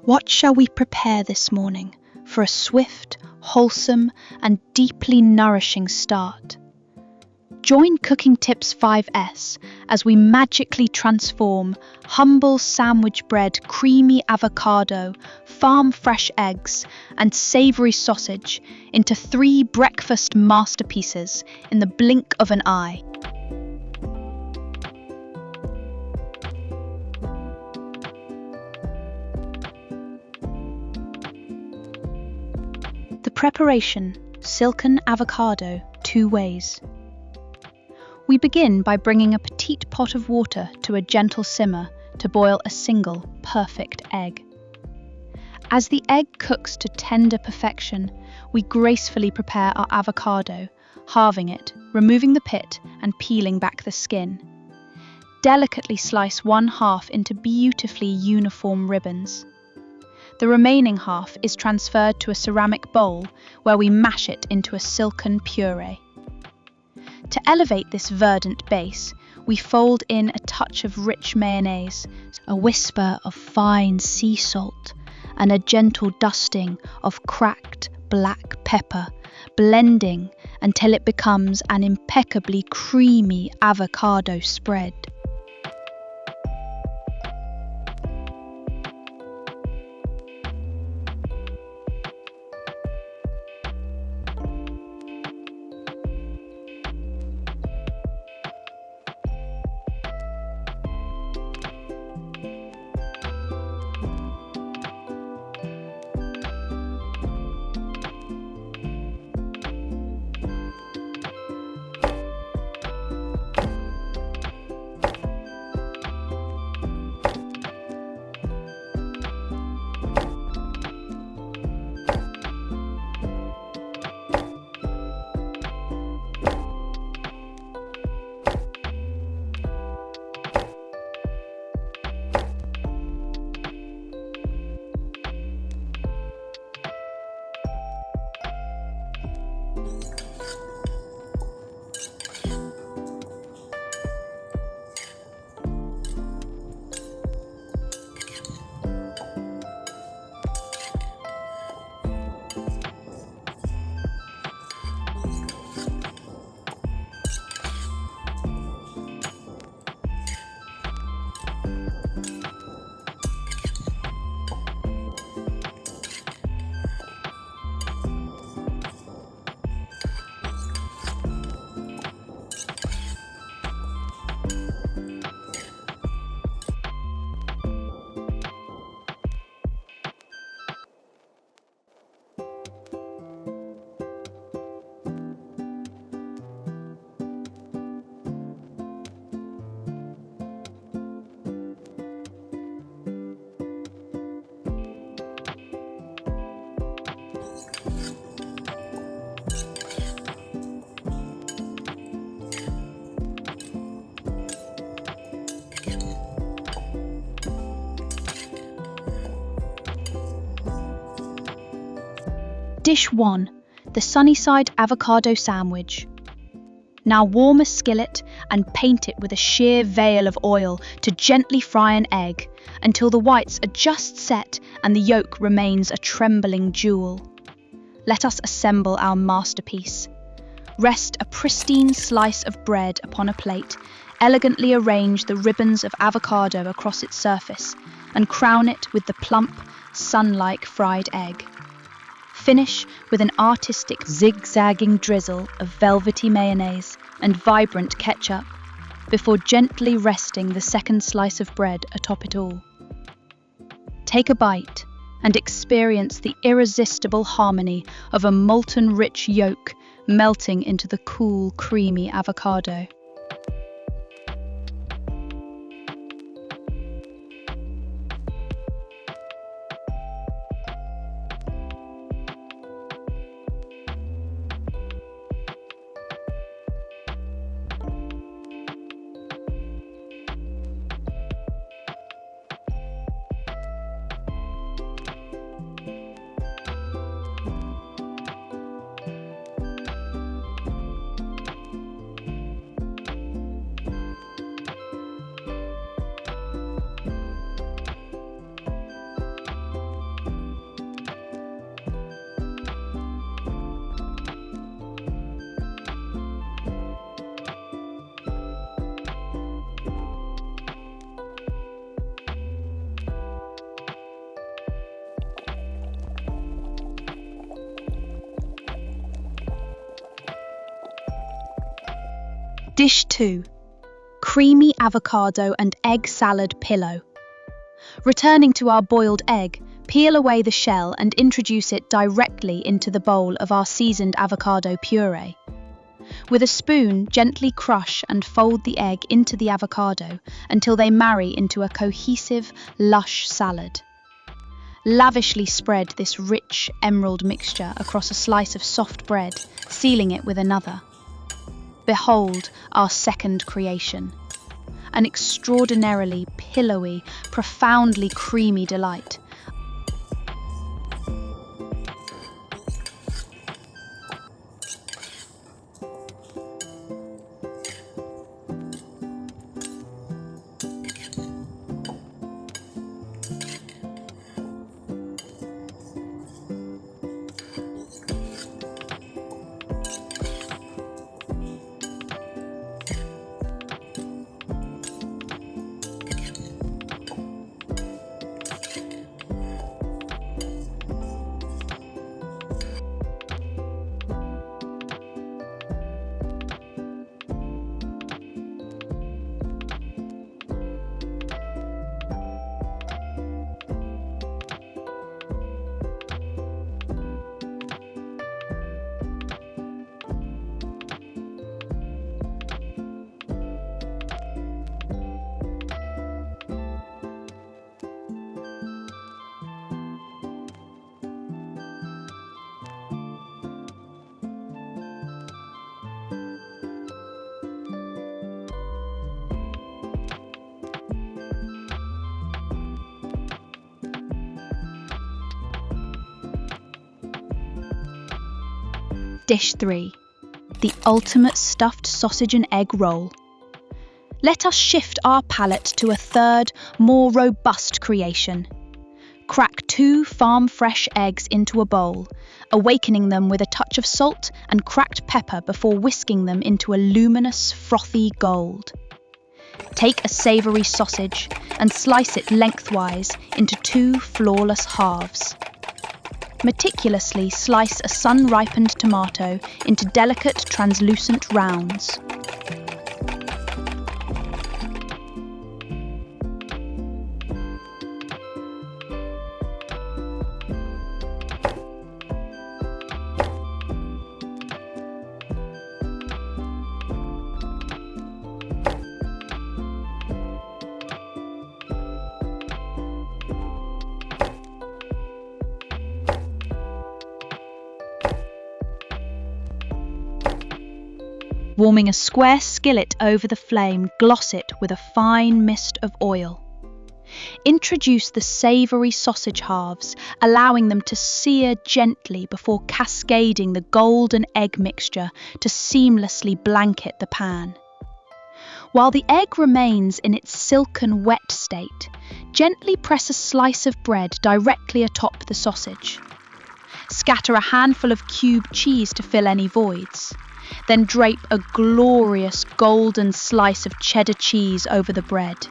What shall we prepare this morning for a swift, wholesome, and deeply nourishing start? Join Cooking Tips 5S as we magically transform humble sandwich bread, creamy avocado, farm-fresh eggs, and savory sausage into 3 breakfast masterpieces in the blink of an eye. The preparation: silken avocado 2 ways. We begin by bringing a petite pot of water to a gentle simmer to boil a single, perfect egg. As the egg cooks to tender perfection, we gracefully prepare our avocado, halving it, removing the pit and peeling back the skin. Delicately slice 1/2 into beautifully uniform ribbons. The remaining half is transferred to a ceramic bowl where we mash it into a silken puree. To elevate this verdant base, we fold in a touch of rich mayonnaise, a whisper of fine sea salt, and a gentle dusting of cracked black pepper, blending until it becomes an impeccably creamy avocado spread. Dish 1. The Sunnyside Avocado Sandwich. Now warm a skillet and paint it with a sheer veil of oil to gently fry an egg until the whites are just set and the yolk remains a trembling jewel. Let us assemble our masterpiece. Rest a pristine slice of bread upon a plate, elegantly arrange the ribbons of avocado across its surface, and crown it with the plump, sun-like fried egg. Finish with an artistic zigzagging drizzle of velvety mayonnaise and vibrant ketchup, before gently resting the second slice of bread atop it all. Take a bite and experience the irresistible harmony of a molten rich yolk melting into the cool, creamy avocado. Dish 2. Creamy avocado and egg salad pillow. Returning to our boiled egg, peel away the shell and introduce it directly into the bowl of our seasoned avocado puree. With a spoon, gently crush and fold the egg into the avocado until they marry into a cohesive, lush salad. Lavishly spread this rich emerald mixture across a slice of soft bread, sealing it with another. Behold our second creation. An extraordinarily pillowy, profoundly creamy delight. Dish 3. The ultimate stuffed sausage and egg roll. Let us shift our palate to a third, more robust creation. Crack 2 farm-fresh eggs into a bowl, awakening them with a touch of salt and cracked pepper before whisking them into a luminous, frothy gold. Take a savory sausage and slice it lengthwise into 2 flawless halves. Meticulously slice a sun-ripened tomato into delicate, translucent rounds. Warming a square skillet over the flame, gloss it with a fine mist of oil. Introduce the savory sausage halves, allowing them to sear gently before cascading the golden egg mixture to seamlessly blanket the pan. While the egg remains in its silken wet state, gently press a slice of bread directly atop the sausage. Scatter a handful of cube cheese to fill any voids. Then drape a glorious golden slice of cheddar cheese over the bread.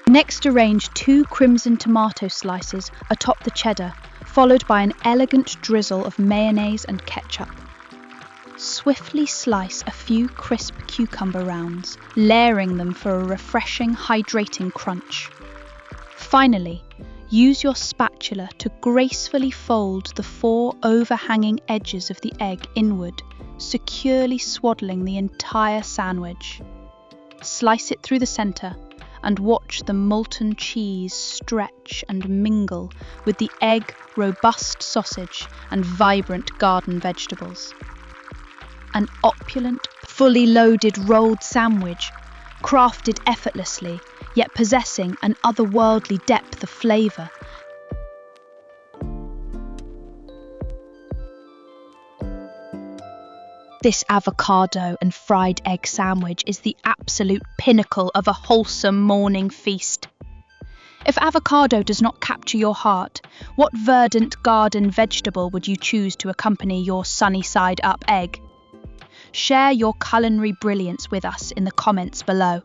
Next, arrange 2 crimson tomato slices atop the cheddar, followed by an elegant drizzle of mayonnaise and ketchup. Swiftly slice a few crisp cucumber rounds, layering them for a refreshing, hydrating crunch. Finally, use your spatula to gracefully fold the 4 overhanging edges of the egg inward, securely swaddling the entire sandwich. Slice it through the center and watch the molten cheese stretch and mingle with the egg, robust sausage, and vibrant garden vegetables. An opulent, fully loaded rolled sandwich, crafted effortlessly, yet possessing an otherworldly depth of flavour. This avocado and fried egg sandwich is the absolute pinnacle of a wholesome morning feast. If avocado does not capture your heart, what verdant garden vegetable would you choose to accompany your sunny-side-up egg? Share your culinary brilliance with us in the comments below.